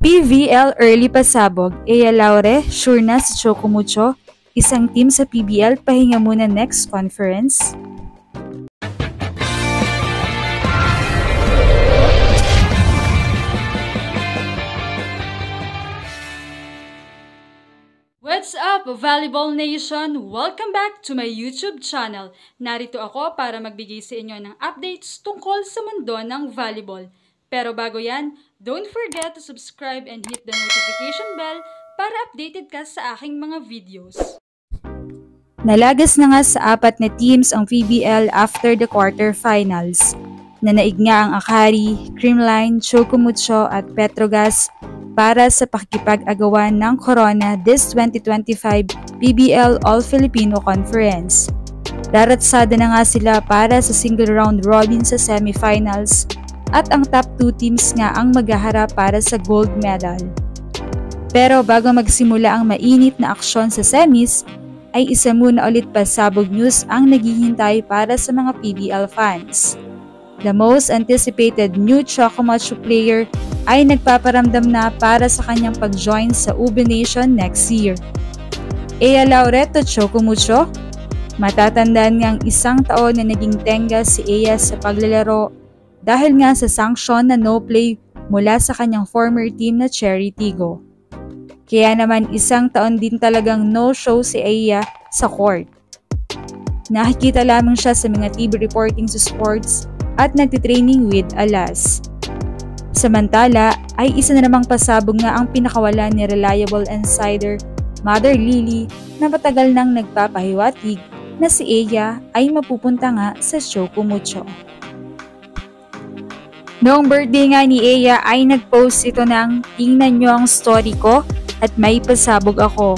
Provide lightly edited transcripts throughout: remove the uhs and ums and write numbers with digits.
PVL early pasabog, Ea Laure, sure na si Choco Mucho, isang team sa PBL pahinga muna next conference. What's up, Volleyball Nation? Welcome back to my YouTube channel. Narito ako para magbigay sa inyo ng updates tungkol sa mundo ng volleyball. Pero bago yan, don't forget to subscribe and hit the notification bell para updated ka sa aking mga videos. Nalagas na nga sa 4 na teams ang PBL after the quarterfinals. Nanaig nga ang Akari, Creamline, Choco Mucho at Petrogas para sa pakikipag-agawan ng Corona this 2025 PBL All-Filipino Conference. Daratsada na nga sila para sa single round robin sa semifinals at ang top 2 teams nga ang maghaharap para sa gold medal. Pero bago magsimula ang mainit na aksyon sa semis, ay isa muna ulit pasabog news ang naghihintay para sa mga PBL fans. The most anticipated new Choco Mucho player ay nagpaparamdam na para sa kanyang pag-join sa Ube Nation next year. Ea Laureto Choco Mucho, matatandaan ngang isang taon na naging tenga si Ea sa paglalaro dahil nga sa sanction na no play mula sa kanyang former team na Cherry Tigo. Kaya naman isang taon din talagang no-show si Ea sa court. Nakikita lamang siya sa mga TV reporting sa sports at nagtitraining with Alas. Samantala ay isa na namang pasabog nga ang pinakawalan ni reliable insider Mother Lily na matagal nang nagpapahiwatig na si Ea ay mapupunta nga sa Choco Mucho. Noong birthday nga ni Ea ay nagpost ito ng "Tingnan nyo ang story ko at may pasabog ako."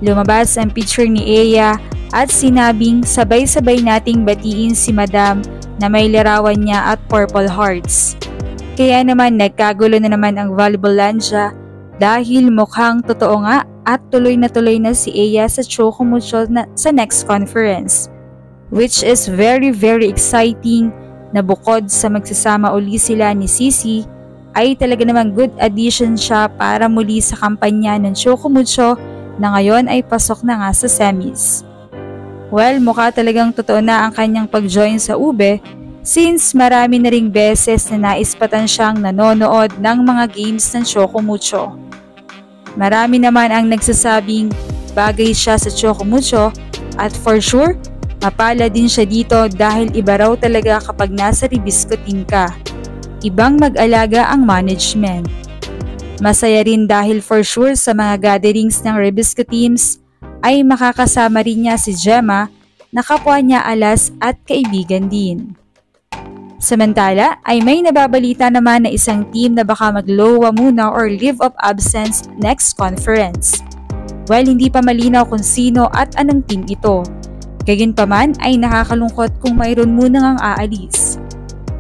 Lumabas ang picture ni Ea at sinabing sabay-sabay nating batiin si Madam na may larawan niya at Purple Hearts. Kaya naman nagkagulo na naman ang Volleyballlandia dahil mukhang totoo nga at tuloy na si Ea sa Choco Mucho sa next conference. Which is very exciting na bukod sa magsasama uli sila ni Sisi, ay talaga namang good addition siya para muli sa kampanya ng Choco Mucho na ngayon ay pasok na nga sa semis. Well, mukha talagang totoo na ang kanyang pag-join sa Ube since marami na ring beses na naispatan siyang nanonood ng mga games ng Choco Mucho. Marami naman ang nagsasabing bagay siya sa Choco Mucho at for sure, mapala din siya dito dahil iba raw talaga kapag nasa Ribisco team ka. Ibang mag-alaga ang management. Masaya rin dahil for sure sa mga gatherings ng Ribisco teams ay makakasama rin niya si Gemma na kapwa niya Alas at kaibigan din. Samantala ay may nababalita naman na isang team na baka maglowa muna or leave of absence next conference. Well, hindi pa malinaw kung sino at anong team ito. Gayunpaman ay nakakalungkot kung mayroon muna ngang aalis.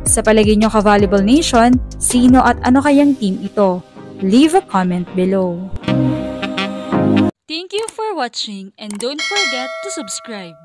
Sa palagay nyo ka-Volleyball Nation, sino at ano kayang team ito? Leave a comment below. Thank you for watching and don't forget to subscribe.